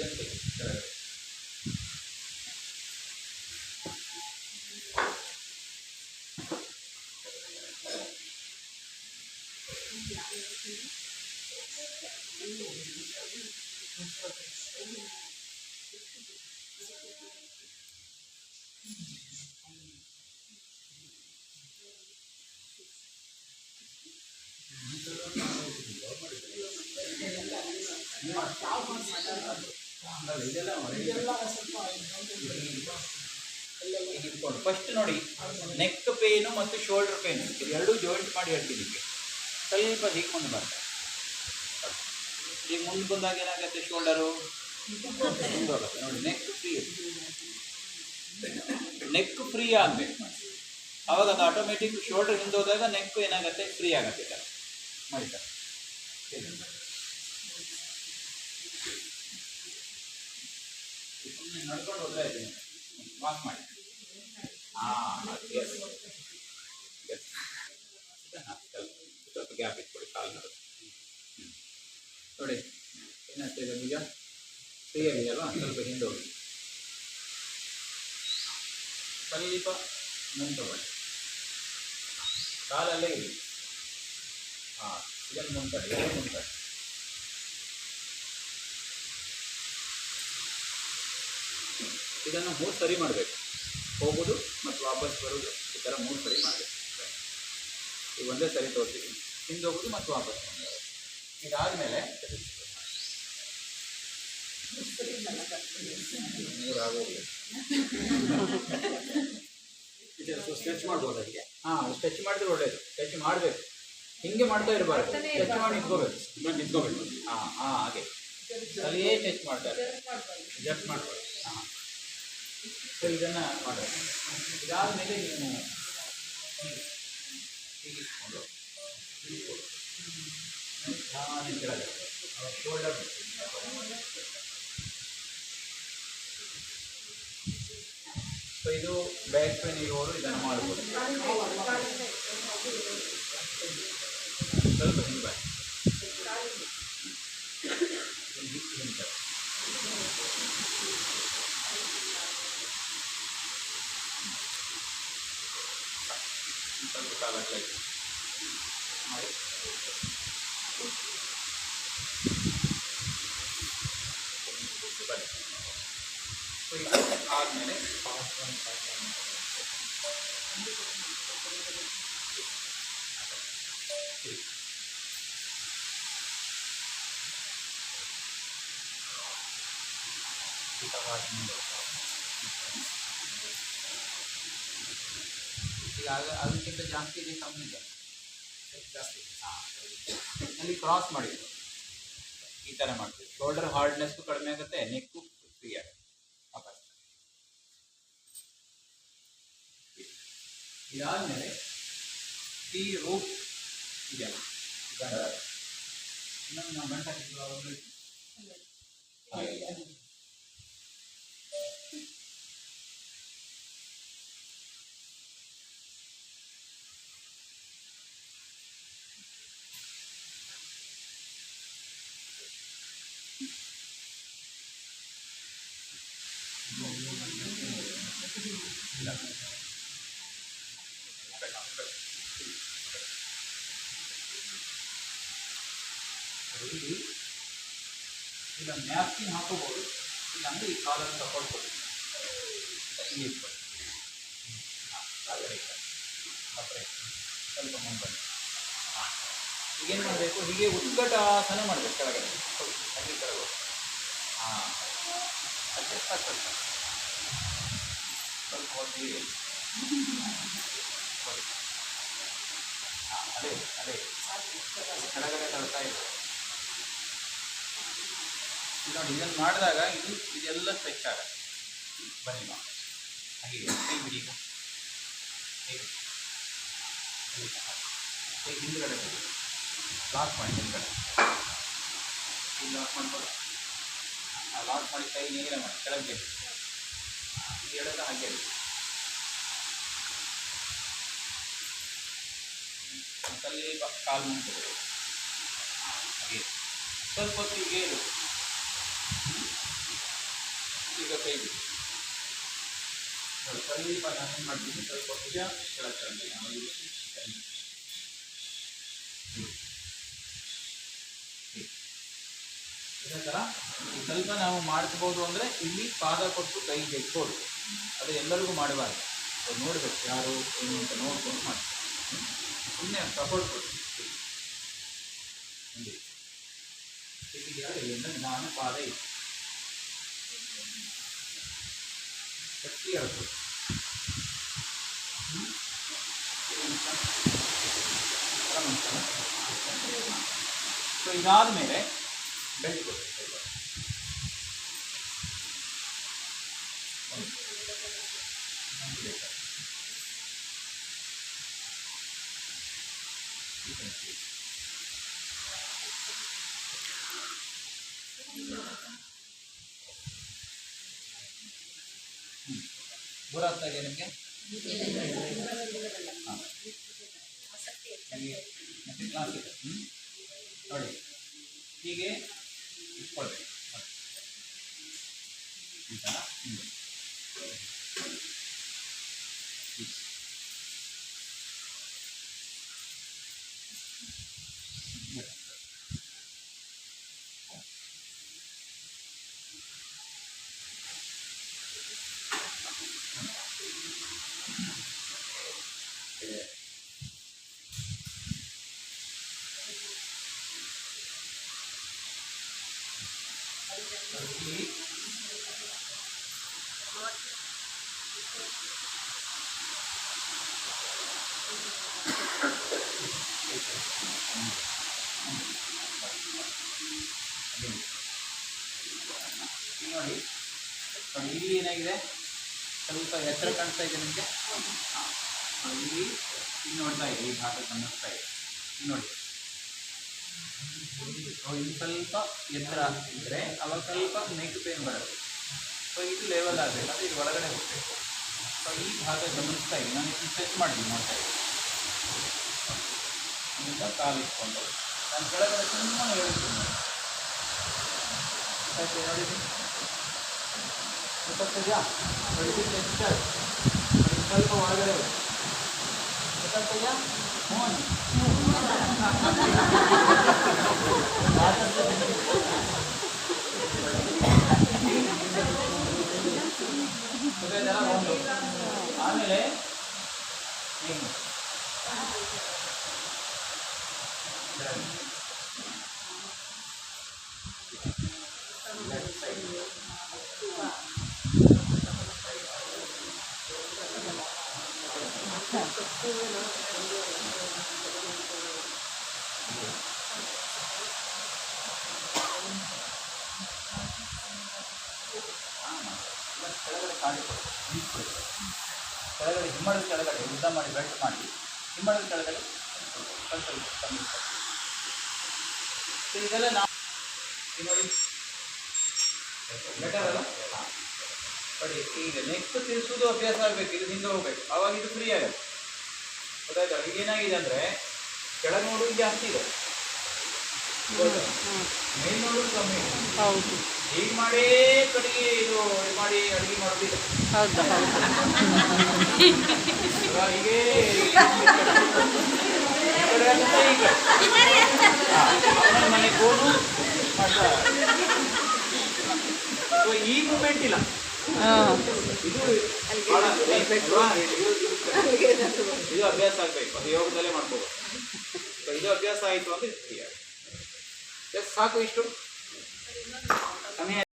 ಇದನ್ನು ತೆಗಿ ಕೆಳಗಡೆ. ಇಟ್ಕೊಂಡು ಫಸ್ಟ್ ನೋಡಿ, ನೆಕ್ ಪೇನು ಮತ್ತು ಶೋಲ್ಡರ್ ಪೇನು ಇದು ಎರಡೂ ಜಾಯಿಂಟ್ ಮಾಡಿ ಹೇಳ್ತಿದ್ದಕ್ಕೆ ಸ್ವಲ್ಪ ಹೀಗೆ ಮುಂದೆ ಬರ್ತಾರೆ. ಈಗ ಮುಂದೆ ಬಂದಾಗ ಏನಾಗುತ್ತೆ, ಶೋಲ್ಡರು ಮುಂದೆ ಹೋಗುತ್ತೆ ನೋಡಿ. ನೆಕ್ ಫ್ರೀ ಆಗಬೇಕು, ಆವಾಗ ಅದು ಆಟೋಮೆಟಿಕ್ ಶೋಲ್ಡರ್ ಹಿಂದೆ ಹೋದಾಗ ನೆಕ್ ಏನಾಗುತ್ತೆ, ಫ್ರೀ ಆಗುತ್ತೆ. ಸರ್ ಮಾಡಿ ಸರ್, ನಡ್ಕೊಂಡು ಹೋಗ್ತಾ ಇದ್ದೀನಿ, ವಾಕ್ ಮಾಡಿ. ಎಸ್ ಎಸ್, ಸ್ವಲ್ಪ ಗ್ಯಾಪ್ ಇಟ್ಕೊಳ್ಳಿ ಕಾಲು ನಡುವೆ. ನೋಡಿ ಏನಾಗ್ತಾಯಿದೆ, ಭುಜ ಫ್ರೀ ಆಗಿದೆಯಲ್ವಾ, ಸ್ವಲ್ಪ ಹಿಂದೆ ಹೋಗಿ, ಸ್ವಲ್ಪ ಮುಂದೆ ತಗೊಳ್ಳಿ, ಕಾಲಲ್ಲೇ ಇರಿ. ಇದನ್ನು ಮುಂತಾಡಿ, ಎಲ್ಲ ಮುಂತಾಡಿ. ಇದನ್ನು 3 ಸರಿ ಮಾಡಬೇಕು, ಹೋಗೋದು ಮತ್ತು ವಾಪಸ್ ಬರೋದು, ಈ ಥರ 3 ಸರಿ ಮಾಡಬೇಕು. ಈಗ ಒಂದೇ ಸರಿ ತೋರಿಸಿದ್ದೀನಿ, ಹಿಂದೆ ಹೋಗೋದು ಮತ್ತು ವಾಪಸ್ ಬಂದು. ಇದಾದಮೇಲೆ 3 ಆಗೋಗಿದೆ. ಸ್ಟ್ರೆಚ್ ಮಾಡ್ಬೋದು ಅದಕ್ಕೆ. ಸ್ಟ್ರೆಚ್ ಮಾಡಿದ್ರೆ ಒಳ್ಳೆಯದು. ಸ್ಟ್ರೆಚ್ ಮಾಡಬೇಕು, ಹಿಂಗೆ ಮಾಡ್ತಾ ಇರಬಾರ್ದು, ಸ್ಟ್ರೆಚ್ ಮಾಡಿ ನಿಂತ್ಕೋಬೇಕು. ಹಾಗೆ ಅಲ್ಲಿಯೇ ಸ್ಟ್ರೆಚ್ ಮಾಡ್ತಾರೆ, ಜಸ್ಟ್ ಮಾಡ್ಬೋದು. ಸೊ ಇದನ್ನು ಮಾಡಬೇಕು. ಇದಾದಮೇಲೆ ನೀವು ಹೀಗಿಸ್ಕೊಂಡು ಕೆಳಗೆ ಶೋಲ್ಡರ್. ಸೊ ಇದು ಬ್ಯಾಕ್ ಪೇನ್ ಇರೋರು ಇದನ್ನು ಮಾಡ್ಬೋದು. ಸ್ವಲ್ಪ ಹಿಂದೆ ಬಾಯಿ, ಸ್ವಲ್ಪ ಕಾಲಕ್ಕೆ ಮಾಡಿ. ಸೊ ಇದು ಆದಮೇಲೆ ಈಗ ಅದಕ್ಕಿಂತ ಜಾಸ್ತಿ ಇದೆ, ಕಮ್ಮಿ ಇದೆ, ಜಾಸ್ತಿ. ಅಲ್ಲಿ ಕ್ರಾಸ್ ಮಾಡಿ ಈ ಥರ ಮಾಡ್ತೀವಿ. ಶೋಲ್ಡರ್ ಹಾರ್ಡ್ನೆಸ್ಸು ಕಡಿಮೆ ಆಗುತ್ತೆ, ನೆಕ್ಕು ಫ್ರೀ ಆಗುತ್ತೆ. ವಾಪಸ್ ಇದಾದಮೇಲೆ ಈ ರೂಟ್ ಇದೆಯಲ್ಲ, ಇನ್ನೊಂದು ನಾವು ಗಂಟೆ ಹಾಕಿದ್ವಿ. ಇಲ್ಲಿ ಇಲ್ಲ ನ್ಯಾಪ್ಕಿನ್ ಹಾಕೋಬೋದು, ಇಲ್ಲ ಅಂದರೆ ಈ ಕಾಲನ್ನು ತಗೊಳ್ಬೋದು, ಇಲ್ಲಿ ಇಟ್ಕೊಳ್ಳಿ. ಸ್ವಲ್ಪ ಮುಂದೆ ಈಗೇನು ಮಾಡಬೇಕು, ಹೀಗೆ ಉದ್ಘಾಟನ ಮಾಡಬೇಕು ಕೆಳಗಡೆ, ಹಾಗೆ ಕೆಳಗೆ. ಅಷ್ಟೇ ಸಾಕು. ಸ್ವಲ್ಪ ಹೊತ್ತು ಅದೇ ಅದೇ ಕೆಳಗಡೆ ತಳ್ತಾ ಇದೆ. ನೋಡಿ ಇದನ್ನು ಮಾಡಿದಾಗ ಇದೆಲ್ಲ ಸ್ಟ್ರೆಚ್ ಆಗುತ್ತೆ. ಬನ್ನಿ ನಾವು ಹಾಗೆ ಕೈ ಬಿಡಿ. ಈಗ ಹೇಗೆ ಹಿಂದ್ಗಡೆ ಲಾಕ್ ಮಾಡಿ, ಹಿಂದ್ಗಡೆ ಈಗ ಲಾಕ್ ಮಾಡ್ಬೋದು. ಲಾಕ್ ಮಾಡಿ ಕೈ ನೀರೇ ಮಾಡಿ ಕೆಳಗೆ ಎಡದ ಹಾಗೆ ಸ್ವಲ್ಪ ಕಾಲು ಮುಂದೆ ಹಾಗೆ ಸ್ವಲ್ಪ ಹೊತ್ತು ಹೀಗೆ ಇರು. ಸ್ವಲ್ಪ ನಾನು ಏನು ಮಾಡ್ತೀನಿ, ಸ್ವಲ್ಪ ಭುಜ ಕೆಳಗೆ ತಗೊಂತೀನಿ. ಆಮೇಲೆ ಇದೇ ಥರ ಸ್ವಲ್ಪ ನಾವು ಮಾಡಿಸ್ಬೋದು. ಅಂದರೆ ಇಲ್ಲಿ ಪಾದ ಕೊಟ್ಟು ಕೈ ಜಗ್ಬೋದು, ಅದು ಎಲ್ಲರಿಗೂ ಮಾಡಬಾರ್ದು. ಅದು ನೋಡಬೇಕು ಯಾರು ಏನು ಅಂತ ನೋಡ್ಕೊಂಡು ಮಾಡಿ. ಸುಮ್ಮನೆ ಸಪೋರ್ಟ್ ಕೊಟ್ಟು ಇಲ್ಲಿಂದ ನಾನು ಪಾದ ಇತ್ತು ಗಟ್ಟಿ ಹೇಳ್ಬೋದು. ಸೊ ಇದಾದ ಮೇಲೆ ಬೆಲ್ಟ್ ಕೊಡಿ. ದೂರ ಆಗ್ತಾ ಇದೆಯಾ ನಿಮಗೆ? ಹಾಂ, ಮತ್ತೆ ಕ್ಲಾಸ್ ಇದೆ. ನೋಡಿ ಹೀಗೆ ಇಟ್ಕೊಳ್ಬೇಕು. ಈ ಥರ ಹಿಂಗೆ ನೋಡಿ. ಇಲ್ಲಿ ಏನಾಗಿದೆ, ಸ್ವಲ್ಪ ಎತ್ತರ ಕಾಣಿಸ್ತಾ ಇದೆ ನಿಮಗೆ. ಇಲ್ಲಿ ನೋಡ್ತಾ ಇದೆ, ಈ ಭಾಗ ಕಾಣಿಸ್ತಾ ಇದೆ. ನೋಡಿ ಇಲ್ಲಿ ಸ್ವಲ್ಪ ಎತ್ತರ ಇದ್ದರೆ ಅವಾಗ ಸ್ವಲ್ಪ ನೆಕ್ ಪೇನ್ ಬರುತ್ತೆ. ಸೊ ಇದು ಲೆವೆಲ್ ಆಗಬೇಕು, ಅದು ಇದು ಒಳಗಡೆ ಹೋಗಬೇಕು. ಸೊ ಈ ಭಾಗ ಗಮನಿಸ್ತಾ ಇದೆ, ನಾನು ಇದನ್ನು ಸೆಟ್ ಮಾಡಿ ನೋಡ್ತಾ ಇದ್ದೀನಿ. ಇಲ್ಲಿಂದ ಕಾಲು ಇಟ್ಕೊಂಡು ನಾನು ಕೆಳಗಡೆ ಸುಮ್ಮನೆ ಹೇಳ್ತೀನಿ. ನೋಡಿದ್ದೀನಿ ಗೊತ್ತಾಗ್ತಿದೆಯಾ? ನೋಡಿದ್ದೀನಿ ಸ್ವಲ್ಪ ಒಳಗಡೆ ಗೊತ್ತಾಗ್ತಿದೆಯಾ? ಆಮೇಲೆ ಕೆಳಗಡೆ ಹಿಮ್ಮಡದ ಕೆಳಗಡೆ ಉದ್ದ ಮಾಡಿ ಬೆಲ್ಟ್ ಮಾಡಿ ಹಿಮ್ಮಡದ ಕೆಳಗಡೆ ಸ್ವಲ್ಪ ಕಮ್ಮಿ. ಸೊ ಇದೆಲ್ಲ ನಾವು ನೋಡಿ ಬೆಟರ್ ಅಲ್ಲ. ನೋಡಿ ಈಗ ನೆಕ್ಸ್ಟ್ ತಿರ್ಸೋದು ಅಭ್ಯಾಸ ಆಗಬೇಕು, ಇದು ಹಿಂದೆ ಹೋಗ್ಬೇಕು, ಆವಾಗ ಇದು ಫ್ರೀ ಆಗುತ್ತೆ. ಗೊತ್ತಾಯ್ತಾ? ಈಗ ಏನಾಗಿದೆ ಅಂದರೆ ಕೆಳಗೆ ನೋಡೋದು ಜಾಸ್ತಿ ಇದೆ, ಮೇಲ್ ನೋಡೋದು ಕಮ್ಮಿ ಇದೆ. ಹೌದು, ಹೀಗೆ ಮಾಡೇ ಕಡೆಗೆ ಇದು ಮಾಡಿ ಅಡುಗೆ ಮಾಡೋದಿಲ್ಲ. ಹೌದು ಹೀಗೆ ಮನೆಗೆ ಹೋದು ಮಾಡ್ತಾರೆ. ಈ ಮೂಮೆಂಟ್ ಇಲ್ಲ, ಇದು ಇದು ಅಭ್ಯಾಸ ಆಗಬೇಕು, ಅದು ಯೋಗದಲ್ಲೇ ಮಾಡ್ಕೋಬೇಕು. ಇದು ಅಭ್ಯಾಸ ಆಯಿತು ಅಂದರೆ ಸಾಕು ಇಷ್ಟು.